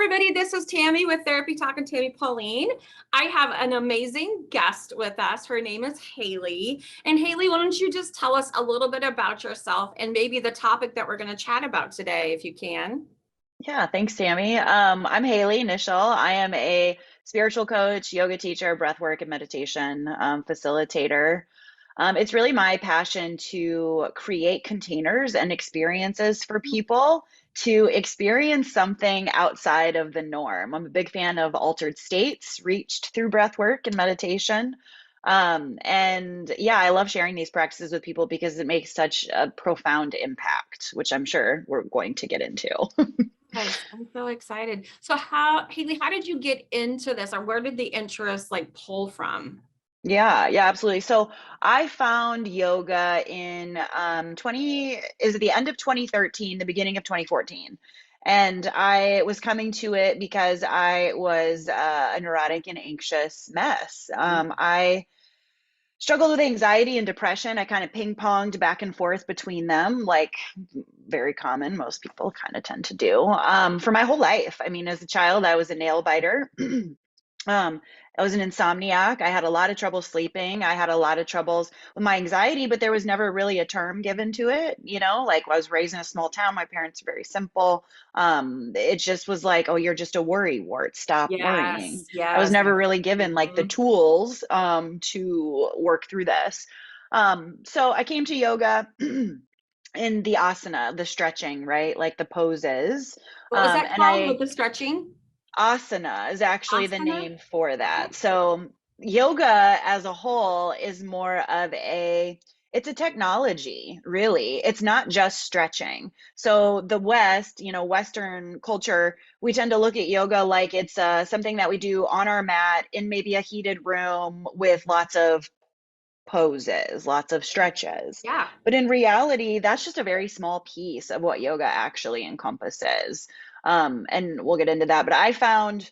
everybody. This is Tammy with Therapy Talk and Tammy Pauline. I have an amazing guest with us. Her name is Haley. And Haley, why don't you just tell us a little bit about yourself and maybe the topic that we're going to chat about today, if you can. Yeah, thanks, Tammy. I'm Haley Niichel. I am a spiritual coach, yoga teacher, breathwork and meditation facilitator. It's really my passion to create containers and experiences for people to experience something outside of the norm. I'm a big fan of altered states reached through breathwork and meditation. And yeah, I love sharing these practices with people because it makes such a profound impact, which I'm sure we're going to get into. Yes, I'm so excited. So Haley, how did you get into this, or where did the interest like pull from? Yeah, absolutely. So I found yoga in 20 is it the end of 2013, the beginning of 2014. And I was coming to it because I was a neurotic and anxious mess. I struggled with anxiety and depression. I kind of ping-ponged back and forth between them, like very common, most people kind of tend to do, for my whole life. I mean, as a child, I was a nail biter. Um, I was an insomniac. I had a lot of trouble sleeping. I had a lot of troubles with my anxiety, but there was never really a term given to it. Like I was raised in a small town. My parents are very simple. It just was like, oh, you're just a worry wart. Stop worrying. Yes, I was yes. never really given like the Mhm. tools to work through this. So I came to yoga in the asana, the stretching, right? Like the poses. What was that And called I with the stretching? Asana is actually the Asana? name for that. So yoga as a whole is more of it's a technology, really. It's not just stretching. So the West, Western culture, we tend to look at yoga like it's something that we do on our mat in maybe a heated room with lots of poses, lots of stretches. Yeah. But in reality, that's just a very small piece of what yoga actually encompasses. And we'll get into that. But I found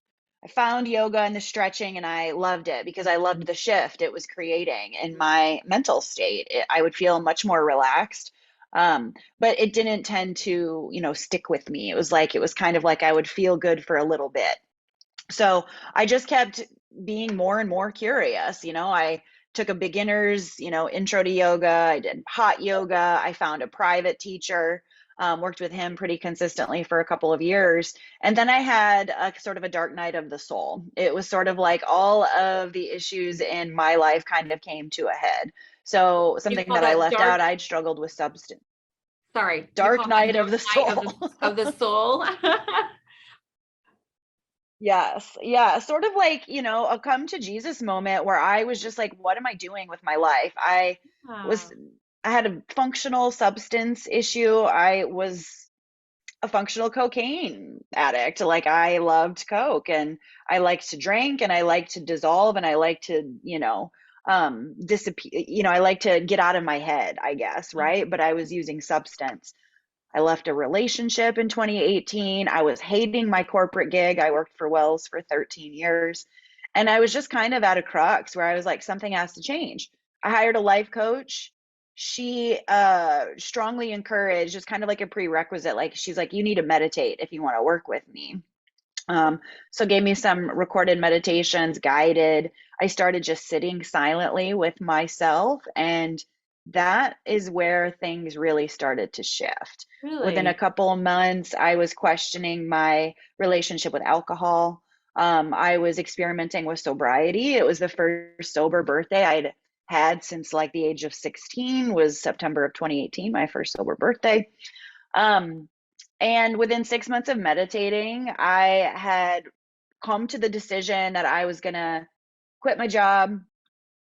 yoga and the stretching, and I loved it because I loved the shift it was creating in my mental state. I would feel much more relaxed. But it didn't tend to, stick with me. It was kind of like I would feel good for a little bit. So I just kept being more and more curious. I took a beginner's, intro to yoga. I did hot yoga. I found a private teacher, worked with him pretty consistently for a couple of years. And then I had a sort of a dark night of the soul. It was sort of like all of the issues in my life kind of came to a head. So You something call that I that left out, dark, I'd struggled with substance. sorry, you Dark call that night of dark the night of soul. the soul. Yes. Yeah. Sort of like, a come to Jesus moment where I was just like, what am I doing with my life? Was, Ah, I had a functional substance issue. I was a functional cocaine addict. Like I loved Coke and I liked to drink and I liked to dissolve and I like to, disappear, I like to get out of my head, I guess. Right. But I was using substance. I left a relationship in 2018. I was hating my corporate gig. I worked for Wells for 13 years. And I was just kind of at a crux where I was like, something has to change. I hired a life coach. She strongly encouraged, just kind of like a prerequisite. Like, she's like, you need to meditate if you want to work with me. Um, so gave me some recorded meditations, guided. I started just sitting silently with myself, and that is where things really started to shift. Within a really? couple of months, I was questioning my relationship with alcohol. I was experimenting with sobriety. It was the first sober birthday I'd had since like the age of 16, was September of 2018, my first sober birthday. Um, and within 6 months of meditating, I had come to the decision that I was going to quit my job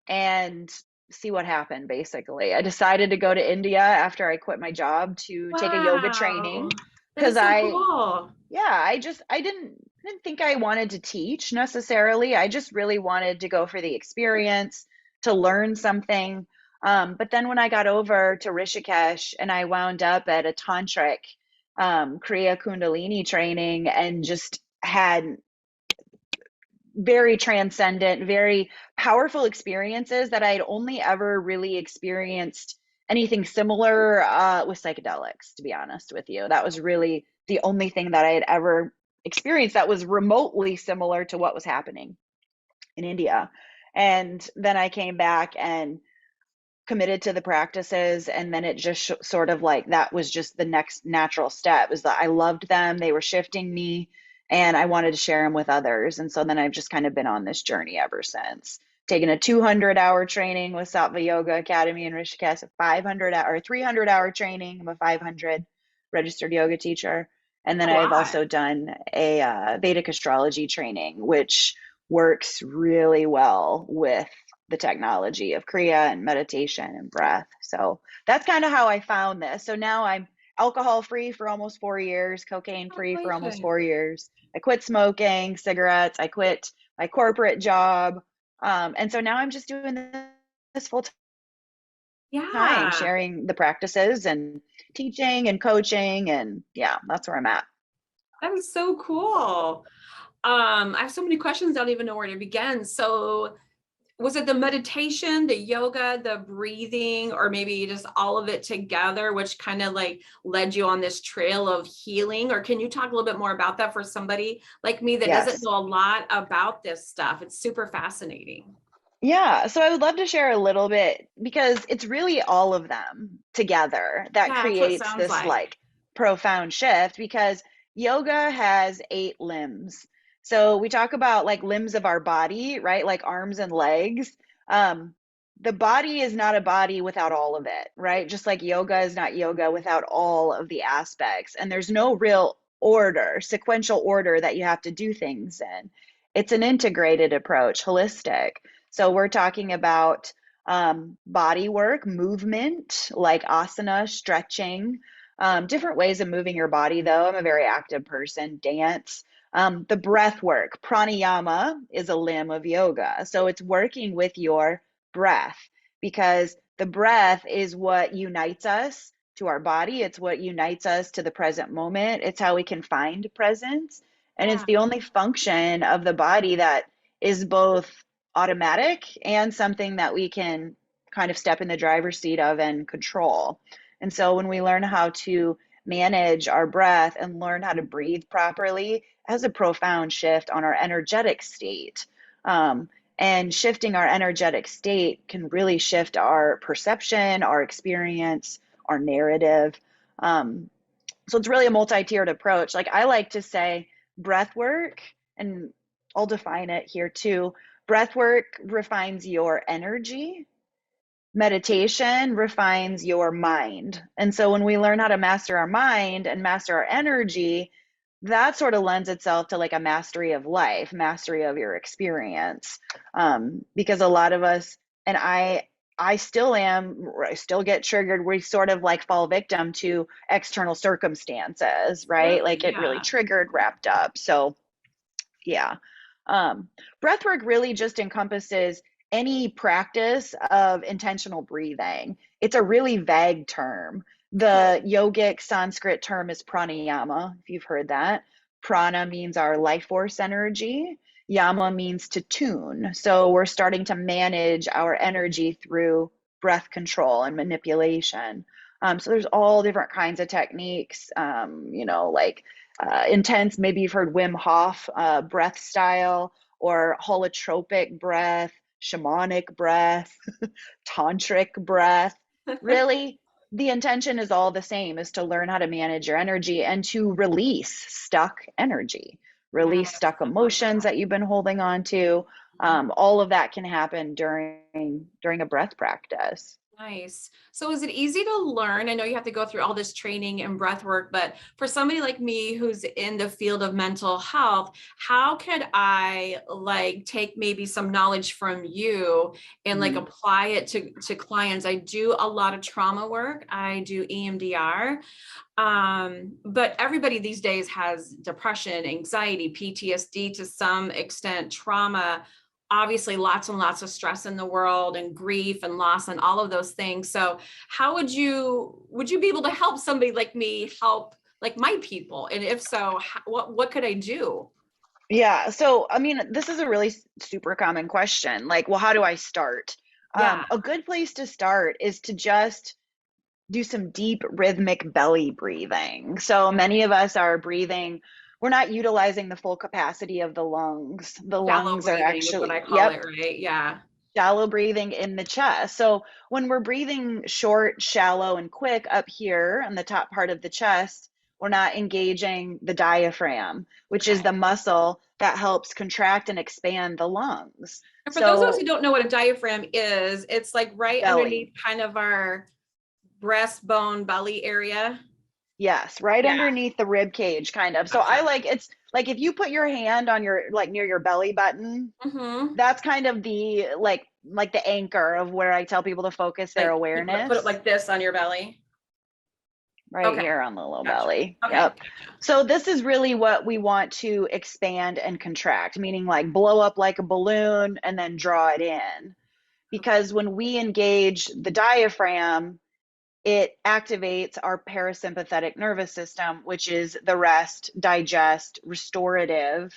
and see what happened, basically. I decided to go to India after I quit my job to take a yoga Wow. training That because is so cool. I didn't think I wanted to teach necessarily. I just really wanted to go for the experience, to learn something. But then when I got over to Rishikesh and I wound up at a tantric kriya kundalini training and just had very transcendent, very powerful experiences that I'd only ever really experienced anything similar with psychedelics, to be honest with you. That was really the only thing that I had ever experience that was remotely similar to what was happening in India. And then I came back and committed to the practices, and then it just sort of like that was just the next natural step, is that I loved them, they were shifting me, and I wanted to share them with others. And so then I've just kind of been on this journey ever since, taking a 200-hour training with Sattva Yoga Academy in Rishikesh, a 500 hour 300-hour training. I'm a 500 registered yoga teacher. And then A I've lot. also done a Vedic astrology training, which works really well with the technology of kriya and meditation and breath. So that's kind of how I found this. So now I'm alcohol free for almost 4 years, cocaine free for almost Congratulations. 4 years. I quit smoking cigarettes. I quit my corporate job. And so now I'm just doing this full time, Yeah, sharing the practices and teaching and coaching. And yeah, that's where I'm at. that is so cool. I have so many questions, I don't even know where to begin. So was it the meditation, the yoga, the breathing, or maybe just all of it together, which kind of like led you on this trail of healing? Or can you talk a little bit more about that for somebody like me that doesn't Yes. know a lot about this stuff? It's super fascinating. Yeah, so I would love to share a little bit, because it's really all of them together that Yeah, that's what it creates sounds this like. like profound shift, because yoga has 8 limbs. So we talk about like limbs of our body, right? Like arms and legs. Um, the body is not a body without all of it, right? Just like yoga is not yoga without all of the aspects. And there's no real order, sequential order that you have to do things in. It's an integrated approach, holistic. So we're talking about body work, movement, like asana, stretching, different ways of moving your body, though. I'm a very active person, dance. The breath work, pranayama, is a limb of yoga. So it's working with your breath, because the breath is what unites us to our body. It's what unites us to the present moment. It's how we can find presence. And it's Yeah, the only function of the body that is both automatic and something that we can kind of step in the driver's seat of and control. And so when we learn how to manage our breath and learn how to breathe properly, it has a profound shift on our energetic state. Um, and shifting our energetic state can really shift our perception, our experience, our narrative. Um, so it's really a multi-tiered approach. Like I like to say, breath work, and I'll define it here too. Breath work refines your energy. Meditation refines your mind. And so when we learn how to master our mind and master our energy, that sort of lends itself to like a mastery of life, mastery of your experience. Because a lot of us, and I still am, I still get triggered. We sort of like fall victim to external circumstances, right? absolutely. Like it really Yeah. triggered, wrapped up. So yeah. Um, Breathwork really just encompasses any practice of intentional breathing. It's a really vague term. Okay. The yogic Sanskrit term is pranayama, if you've heard that. Prana means our life force energy. Yama means to tune. So we're starting to manage our energy through breath control and manipulation. So there's all different kinds of techniques, like intense, maybe you've heard Wim Hof breath style, or holotropic breath, shamanic breath, tantric breath. Really, the intention is all the same, is to learn how to manage your energy and to release stuck energy, release Yes, stuck I love emotions that you've been holding on to. that. All of that can happen during a breath practice. Nice. So is it easy to learn? I know you have to go through all this training and breath work, but for somebody like me who's in the field of mental health, how could I like take maybe some knowledge from you and like Mhm. apply it to clients? I do a lot of trauma work. I do EMDR. But everybody these days has depression, anxiety, PTSD to some extent, trauma, obviously lots and lots of stress in the world and grief and loss and all of those things. So how would you be able to help somebody like me help like my people? And if so, what could I do? Yeah. So, I mean, this is a really super common question. Like, well, how do I start? Yeah. A good place to start is to just do some deep rhythmic belly breathing. So many of us are breathing we're not utilizing the full capacity of the lungs. The Shallow lungs are breathing is what actually, I call yep, it, right? Yeah. shallow breathing in the chest. So when we're breathing short, shallow, and quick up here on the top part of the chest, we're not engaging the diaphragm, which is Okay. the muscle that helps contract and expand the lungs. And for those of us who So don't know what a diaphragm is, it's like right belly. underneath kind of our breastbone belly area. Yes, right Yeah. underneath the rib cage, kind of. So I Gotcha. like it's like if you put your hand on your like near your belly button, Mm-hmm. that's kind of the like the anchor of where I tell people to focus their Like you put it awareness. like this on your belly. Right Okay. here on the low Gotcha. belly. Okay. Yep. So this is really what we want to expand and contract, meaning like blow up like a balloon and then draw it in. Okay. Because when we engage the diaphragm, it activates our parasympathetic nervous system, which is the rest, digest, restorative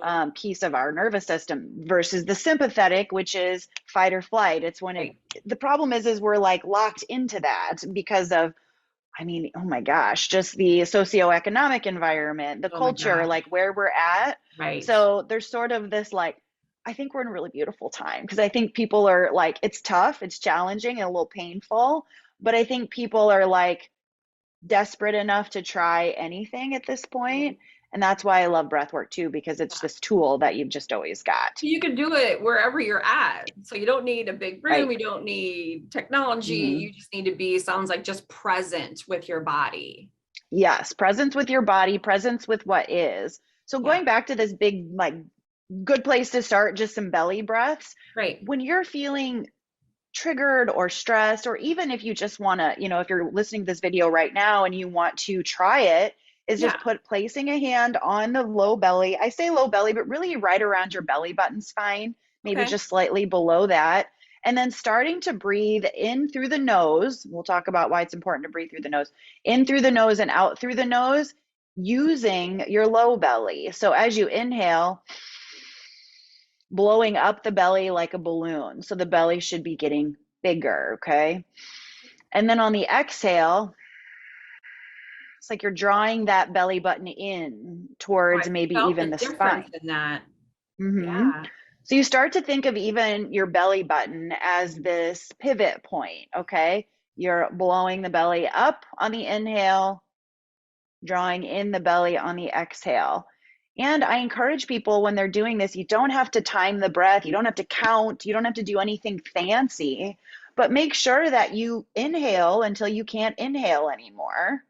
Mm-hmm. piece of our nervous system, versus the sympathetic, which is fight or flight. It's when it, Right. the problem is we're like locked into that because of, I mean, oh my gosh, just the socioeconomic environment, the Oh my culture, gosh. like where we're at. Right. So there's sort of this like, I think we're in a really beautiful time because I think people are like, it's tough, it's challenging, and a little painful, but I think people are like desperate enough to try anything at this Mhm. point. And that's why I love breathwork too, because it's this tool that you've just always got. You can do it wherever you're at. So you don't need a big room, Right. you don't need technology. Hmm. You just need to be, sounds like just present with your body. Yes. Presence with your body, presence with what is. So Yeah. going back to this big, like, good place to start, just some belly breaths. Great. When you're feeling triggered or stressed, or even if you just want to, if you're listening to this video right now and you want to try it, is Yeah. just placing a hand on the low belly. I say low belly, but really right around your belly button's fine, maybe Okay. just slightly below that. And then starting to breathe in through the nose. We'll talk about why it's important to breathe through the nose, in through the nose and out through the nose, using your low belly. So as you inhale, blowing up the belly like a balloon. So the belly should be getting bigger, okay? And then on the exhale, it's like you're drawing that belly button in Oh, towards I maybe felt even the the difference spine. in that. Hmm. Yeah. So you start to think of even your belly button as this pivot point, okay? You're blowing the belly up on the inhale, drawing in the belly on the exhale. And I encourage people when they're doing this, you don't have to time the breath, you don't have to count, you don't have to do anything fancy, but make sure that you inhale until you can't inhale anymore.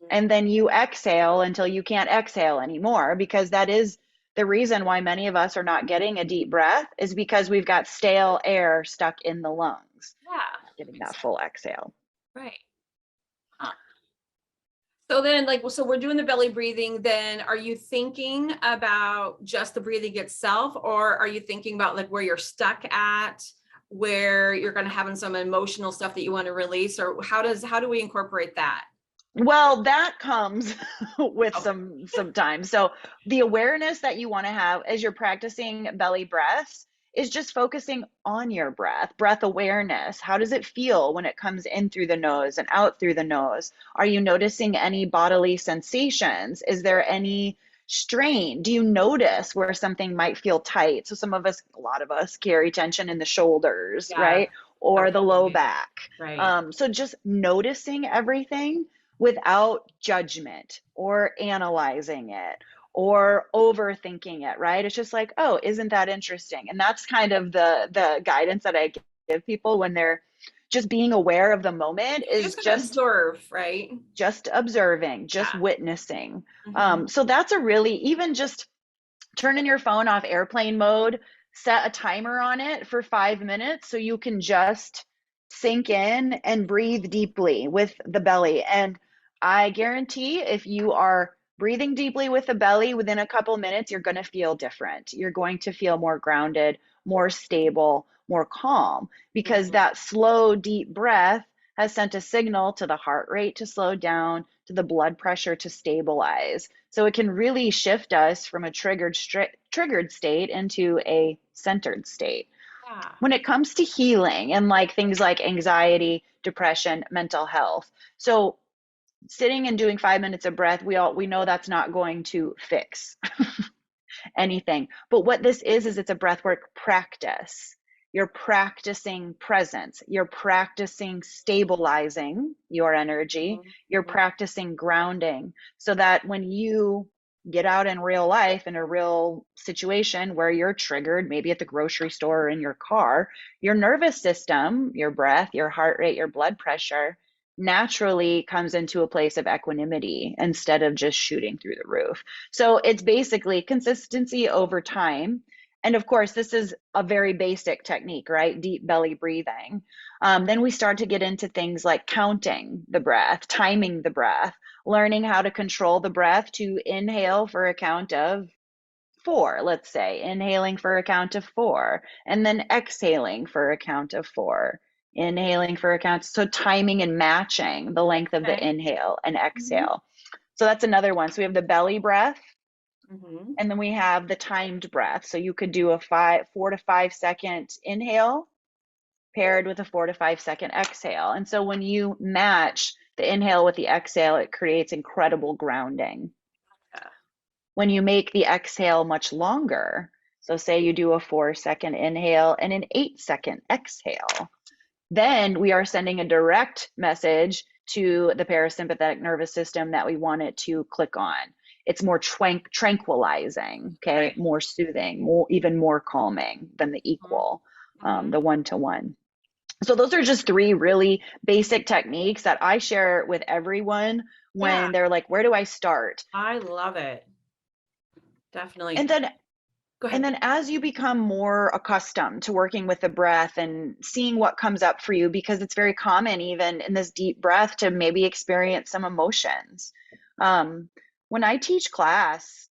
And then you exhale until you can't exhale anymore, because that is the reason why many of us are not getting a deep breath, is because we've got stale air stuck in the lungs, Yeah. not getting Makes that sense. full exhale. Right. Huh. So then, like, so we're doing the belly breathing. Then are you thinking about just the breathing itself, or are you thinking about like where you're stuck at, where you're going to having some emotional stuff that you want to release, or how do we incorporate that? Well, that comes with Okay. some time. So the awareness that you want to have as you're practicing belly breaths is just focusing on your breath awareness. How does it feel when it comes in through the nose and out through the nose? Are you noticing any bodily sensations? Is there any strain? Do you notice where something might feel tight? So some of us, a lot of us carry tension in the shoulders, Yeah. right? Or the low Okay. back. Right. So just noticing everything without judgment or analyzing it or overthinking it, right? It's just like, oh, isn't that interesting? And that's kind of the guidance that I give people when they're just being aware of the moment, You're is just going to just observe, right? observing, just Yeah. witnessing. Hmm. So that's a really, even just turning your phone off airplane mode, set a timer on it for 5 minutes so you can just sink in and breathe deeply with the belly. And I guarantee if you are breathing deeply with the belly, within a couple minutes, you're going to feel different. You're going to feel more grounded, more stable, more calm, because Hmm. that slow, deep breath has sent a signal to the heart rate to slow down, to the blood pressure to stabilize. So it can really shift us from a triggered state into a centered state. Yeah. When it comes to healing and like things like anxiety, depression, mental health. So sitting and doing 5 minutes of breath, we know that's not going to fix anything. But what this is it's a breathwork practice. You're practicing presence. You're practicing stabilizing your energy. You're practicing grounding so that when you get out in real life in a real situation where you're triggered, maybe at the grocery store or in your car, your nervous system, your breath, your heart rate, your blood pressure naturally comes into a place of equanimity instead of just shooting through the roof. So it's basically consistency over time. And of course, this is a very basic technique, right? Deep belly breathing. Then we start to get into things like counting the breath, timing the breath, learning how to control the breath to inhale for a count of 4, let's say, inhaling for a count of 4, and then exhaling for a count of 4, inhaling for a count. So timing and matching the length of the inhale and exhale. So that's another one. So we have the belly breath, and then we have the timed breath. So you could do a 4 to 5 second inhale paired with a 4 to 5 second exhale. And so when you match the inhale with the exhale, it creates incredible grounding. When you make the exhale much longer, so say you do a 4-second inhale and an 8-second exhale, then we are sending a direct message to the parasympathetic nervous system that we want it to click on. It's more tranquilizing, okay, more soothing, even more calming than the equal, the one-to-one. So those are just 3 really basic techniques that I share with everyone when they're like, where do I start? I love it. Definitely. And then, go ahead. And then as you become more accustomed to working with the breath and seeing what comes up for you, because it's very common even in this deep breath to maybe experience some emotions. When I teach class,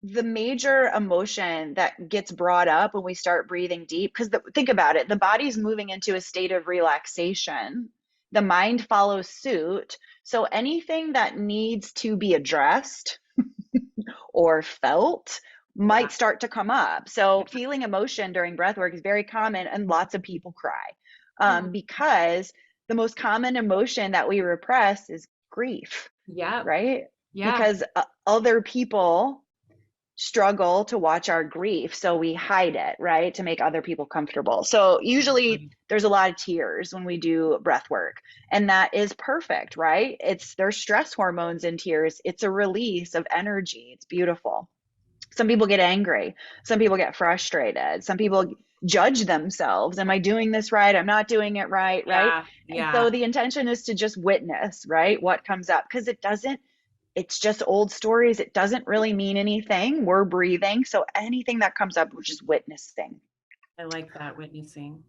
the major emotion that gets brought up when we start breathing deep, because think about it, the body's moving into a state of relaxation. The mind follows suit. So anything that needs to be addressed or felt might start to come up. So feeling emotion during breath work is very common, and lots of people cry because the most common emotion that we repress is grief. Right? Because other people struggle to watch our grief, so we hide it, right, to make other people comfortable. So usually there's a lot of tears when we do breath work, and that is perfect, right? There's stress hormones in tears. It's a release of energy. It's beautiful. Some people get angry. Some people get frustrated. Some people judge themselves. Am I doing this right? I'm not doing it right, right? And so the intention is to just witness, right, what comes up, because it's just old stories. It doesn't really mean anything. We're breathing. So anything that comes up, we're just witnessing. I like that, witnessing.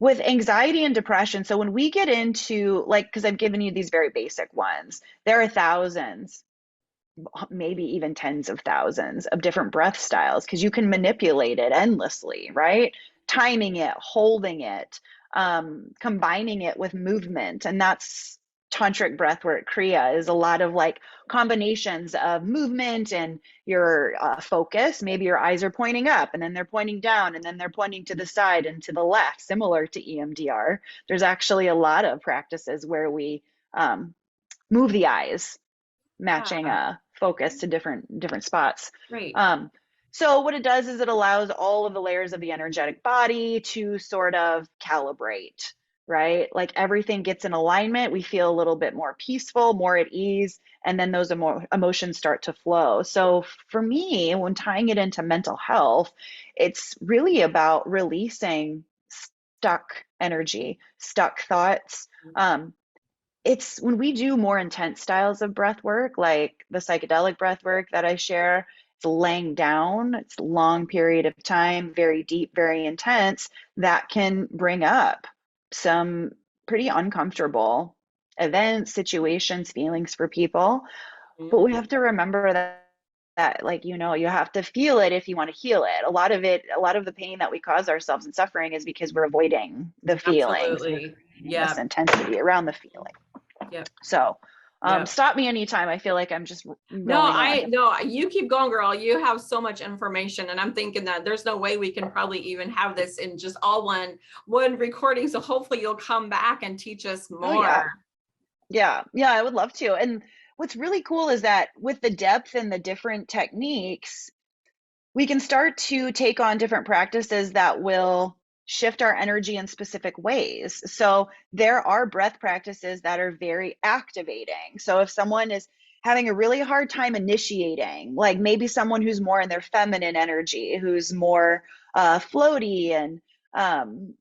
With anxiety and depression. So when we get into, like, because I've given you these very basic ones, there are thousands, maybe even tens of thousands of different breath styles, because you can manipulate it endlessly, right? Timing it, holding it, combining it with movement. And that's tantric breathwork. Kriya is a lot of like combinations of movement and your focus. Maybe your eyes are pointing up and then they're pointing down and then they're pointing to the side and to the left, similar to EMDR. There's actually a lot of practices where we move the eyes, matching focus to different spots. So what it does is it allows all of the layers of the energetic body to sort of calibrate, right? Like everything gets in alignment. We feel a little bit more peaceful, more at ease, and then those emotions start to flow. So for me, when tying it into mental health, it's really about releasing stuck energy, stuck thoughts. It's when we do more intense styles of breath work, like the psychedelic breath work that I share, it's laying down, it's a long period of time, very deep, very intense, that can bring up some pretty uncomfortable events, situations, feelings for people. But we have to remember that like, you have to feel it if you want to heal it. A lot of the pain that we cause ourselves and suffering is because we're avoiding the feelings. This intensity around the feeling. So stop me anytime. I feel like I'm just No, you keep going, girl. You have so much information, and I'm thinking that there's no way we can probably even have this in just all one recording. So hopefully you'll come back and teach us more. Yeah, yeah, I would love to. And what's really cool is that with the depth and the different techniques, we can start to take on different practices that will shift our energy in specific ways. So there are breath practices that are very activating. So if someone is having a really hard time initiating, like maybe someone who's more in their feminine energy, who's more floaty and um,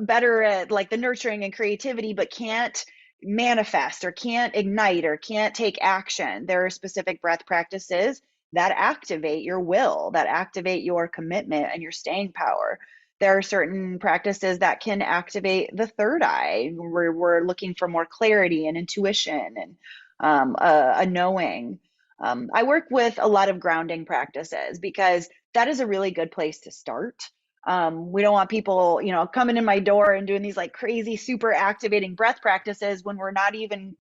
better at like the nurturing and creativity, but can't manifest or can't ignite or can't take action, there are specific breath practices that activate your will, that activate your commitment and your staying power. There are certain practices that can activate the third eye, where we're looking for more clarity and intuition and a knowing. I work with a lot of grounding practices because that is a really good place to start. We don't want people, coming in my door and doing these like crazy, super activating breath practices when we're not even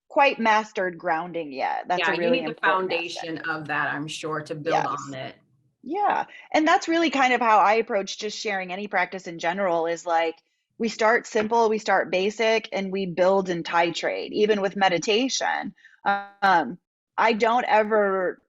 quite mastered grounding yet. That's a Yeah, you really need the important aspect. foundation of that, I'm sure, to build on Yes. it. Yeah. And that's really kind of how I approach just sharing any practice in general is like we start simple, we start basic, and we build and titrate. Even with meditation, I don't ever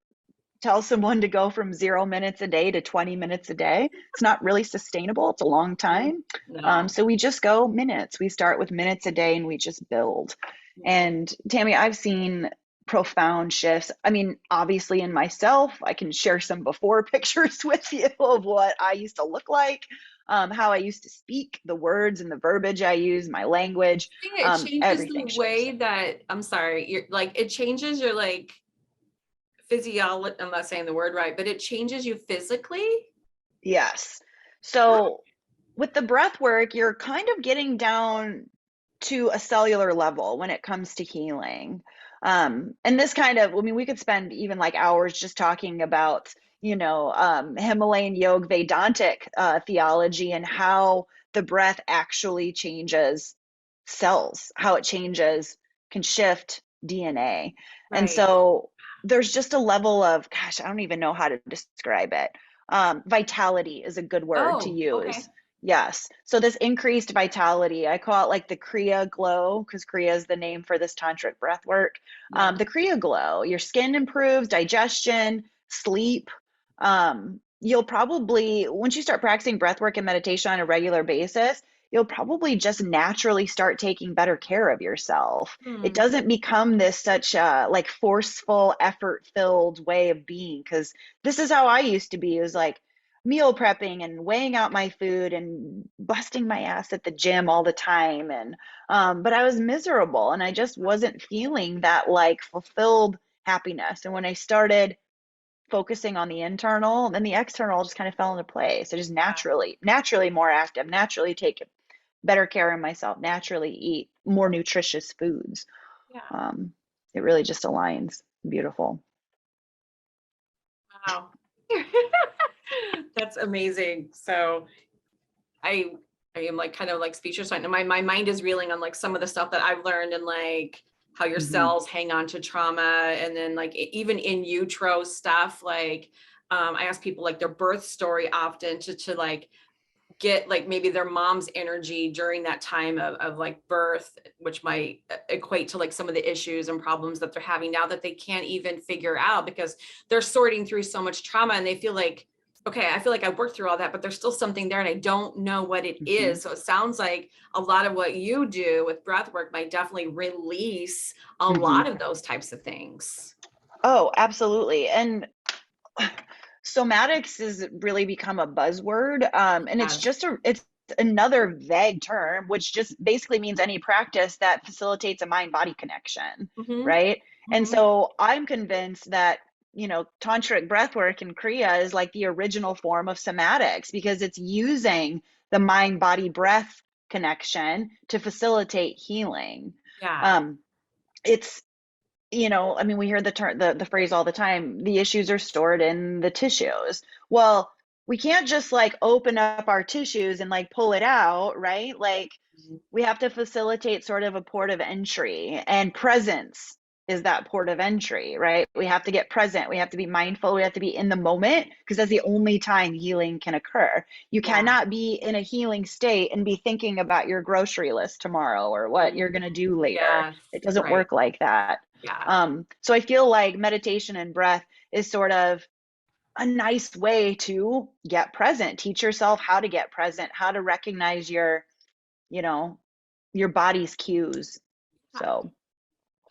tell someone to go from 0 minutes a day to 20 minutes a day. It's not really sustainable. It's a long Mm, time. no. So we just go minutes. We start with minutes a day and we just build. Mhm. And Tammy, I've seen profound shifts. I mean, obviously in myself, I can share some before pictures with you of what I used to look like, how I used to speak, the words and the verbiage I use, my language, I think it changes the everything shifts. way that, I'm sorry, you're like, it changes your like physiology. I'm not saying the word right, but it changes you physically. Yes. So with the breath work, you're kind of getting down to a cellular level when it comes to healing. And this kind of, I mean, we could spend even like hours just talking about, Himalayan yoga Vedantic theology and how the breath actually changes cells, how it changes, can shift DNA. And Right. so there's just a level of, gosh, I don't even know how to describe it. Vitality is a good word to Oh, use. okay. Yes. So this increased vitality, I call it like the kriya glow because kriya is the name for this tantric breath work. Yeah. The kriya glow, your skin improves, digestion, sleep. You'll probably, once you start practicing breath work and meditation on a regular basis, you'll probably just naturally start taking better care of yourself. It Hmm. doesn't become this such a like forceful, effort filled way of being because this is how I used to be. It was like, meal prepping and weighing out my food and busting my ass at the gym all the time and but I was miserable and I just wasn't feeling that like fulfilled happiness. And when I started focusing on the internal, then the external just kind of fell into place. So just naturally more active, naturally take better care of myself, naturally eat more nutritious foods. Yeah. um it really just aligns. Beautiful. Wow. That's amazing. So I I am like kind of like speechless right now. My mind is reeling on like some of the stuff that I've learned and like how your Hmm. cells hang on to trauma, and then like even in utero stuff, like I ask people like their birth story often to like get like maybe their mom's energy during that time of like birth, which might equate to like some of the issues and problems that they're having now that they can't even figure out because they're sorting through so much trauma and they feel like, okay, I feel like I worked through all that, but there's still something there and I don't know what it Hmm. is. So it sounds like a lot of what you do with breath work might definitely release a lot Hmm. of those types of things. Oh, absolutely. And somatics has really become a buzzword, and Yes. it's another vague term which just basically means any practice that facilitates a mind body connection, Hmm. right? And Hmm. so I'm convinced that tantric breathwork and kriya is like the original form of somatics because it's using the mind body breath connection to facilitate healing. Yeah. um, it's I mean, we hear the term, the phrase all the time, the issues are stored in the tissues. Well, we can't just like open up our tissues and like pull it out, right? Like we have to facilitate sort of a port of entry and presence is that port of entry, right? We have to get present. We have to be mindful. We have to be in the moment because that's the only time healing can occur. You Yeah. cannot be in a healing state and be thinking about your grocery list tomorrow or what you're going to do later. Yes. It doesn't Right. work like that. Yeah. So I feel like meditation and breath is sort of a nice way to get present. Teach yourself how to get present, how to recognize you know, your body's cues. So,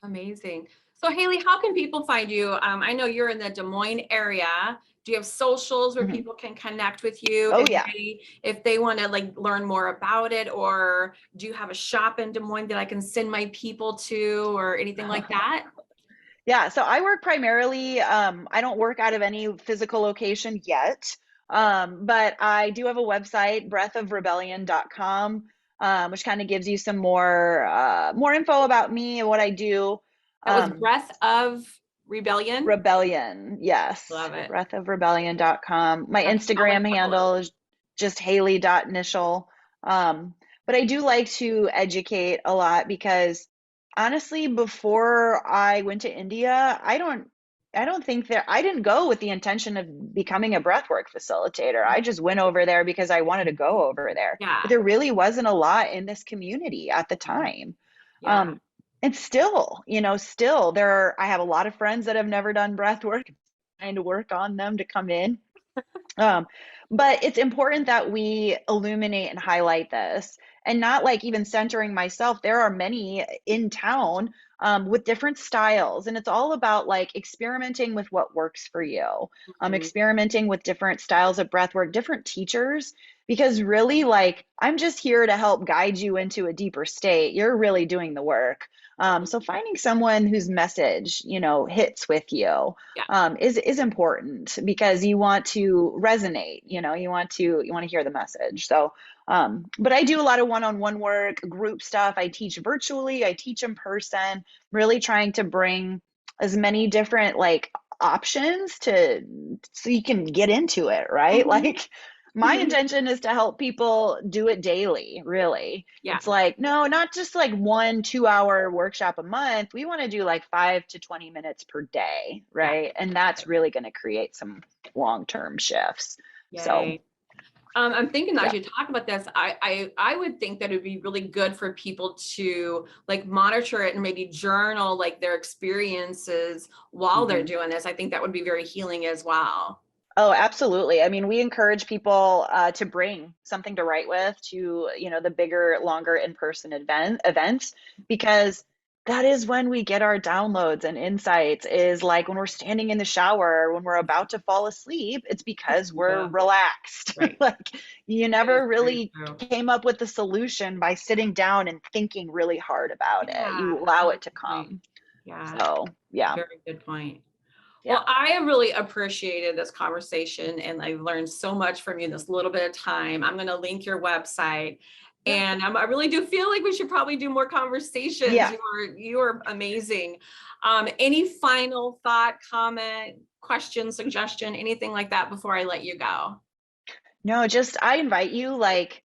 Amazing. So Haley, how can people find you? I know you're in the Des Moines area. Do you have socials where mhm. people can connect with you Oh yeah. if they want to like learn more about it, or do you have a shop in Des Moines that I can send my people to or anything like that? Yeah, so I work primarily, I don't work out of any physical location yet, but I do have a website, breathofrebellion.com, which kind of gives you some more info about me and what I do. That was Um, Breath of Rebellion. Rebellion, yes, Love it. breathofrebellion.com. My Okay, I'll link Instagram that below. handle is just Haley.Niichel. But I do like to educate a lot because honestly, before I went to India, I don't think that I didn't go with the intention of becoming a breathwork facilitator. I just went over there because I wanted to go over there. But Yeah. there really wasn't a lot in this community at the time. Yeah. Um, and still, still I have a lot of friends that have never done breath work, trying to work on them to come in. Um, but it's important that we illuminate and highlight this and not like even centering myself. There are many in town with different styles, and it's all about like experimenting with what works for you, Mhm. experimenting with different styles of breath work, different teachers, because really, like, I'm just here to help guide you into a deeper state. You're really doing the work. So finding someone whose message, hits with you Yeah. is important because you want to resonate. You want to hear the message. So, but I do a lot of one-on-one work, group stuff. I teach virtually. I teach in person. Really trying to bring as many different like options so you can get into it, right? Mhm. Like my intention is to help people do it daily, really. Yeah. It's like, no, not just like 1 2 hour workshop a month. We want to do like 5 to 20 minutes per day, Yeah. right? And that's really going to create some long-term shifts. So, Yay. I'm thinking as yeah. you talk about this, I would think that it'd be really good for people to like monitor it and maybe journal like their experiences while they're Mhm. doing this. I think that would be very healing as well. Oh, absolutely. I mean, we encourage people to bring something to write with to, the bigger, longer in-person events, because that is when we get our downloads and insights is like when we're standing in the shower, when we're about to fall asleep, it's because we're Yeah, relaxed. right. Like you It is never very really true. came up with the solution by sitting down and thinking really hard about it. Yeah, You that's a allow really it to good point. come. Yeah, So, yeah. very good point. Yeah. Well, I have really appreciated this conversation and I've learned so much from you in this little bit of time. I'm going to link your website. Yeah. And I really do feel like we should probably do more conversations. Yeah. You are amazing. Any final thought, comment, question, suggestion, anything like that before I let you go? No, just I invite you, like,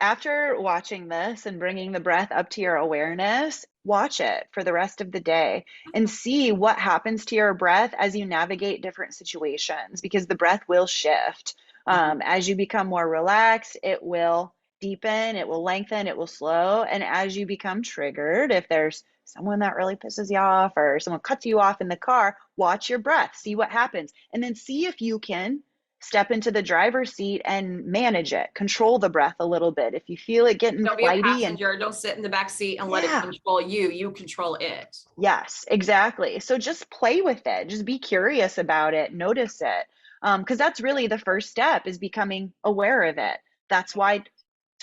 after watching this and bringing the breath up to your awareness, watch it for the rest of the day and see what happens to your breath as you navigate different situations because the breath will shift. Mhm. As you become more relaxed, it will deepen, it will lengthen, it will slow. And as you become triggered, if there's someone that really pisses you off or someone cuts you off in the car, watch your breath, see what happens, and then see if you can step into the driver's seat and manage it, control the breath a little bit. If you feel it getting Don't be a flighty and passenger. Don't sit in the back seat and let it yeah, control you. You control it. yes, exactly. So just play with it. Just be curious about it. Notice it. Because that's really the first step is becoming aware of it. That's why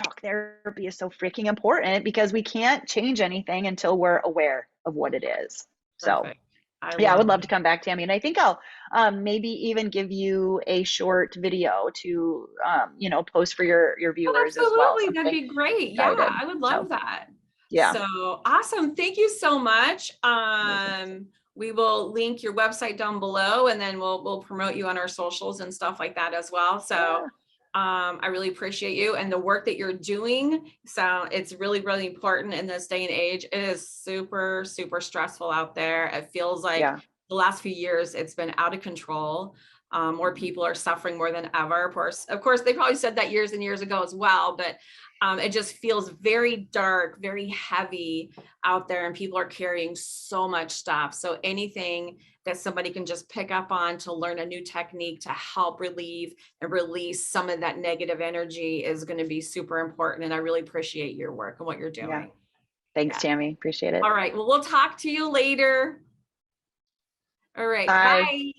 talk therapy is so freaking important because we can't change anything until we're aware of what it is. So Perfect. I yeah, I love would love to it. come back, Tammy. And I think I'll maybe even give you a short video to post for your Oh, viewers as well. absolutely. That'd Something be great. Yeah, guided. I would So love that. yeah. So awesome. Thank you so much. Amazing. We will link your website down below and then we'll promote you on our socials and stuff like that as well. So Yeah. I really appreciate you and the work that you're doing. So it's really, really important in this day and age. It is super, super stressful out there. It feels like Yeah. the last few years, it's been out of control. More people are suffering more than ever. Of course, they probably said that years and years ago as well, but it just feels very dark, very heavy out there, and people are carrying so much stuff. So anything that somebody can just pick up on to learn a new technique to help relieve and release some of that negative energy is going to be super important. And I really appreciate your work and what you're Yeah. doing. Thanks, Yeah. Tammy. Appreciate it. All right. Well, we'll talk to you later. All right. Bye. Bye.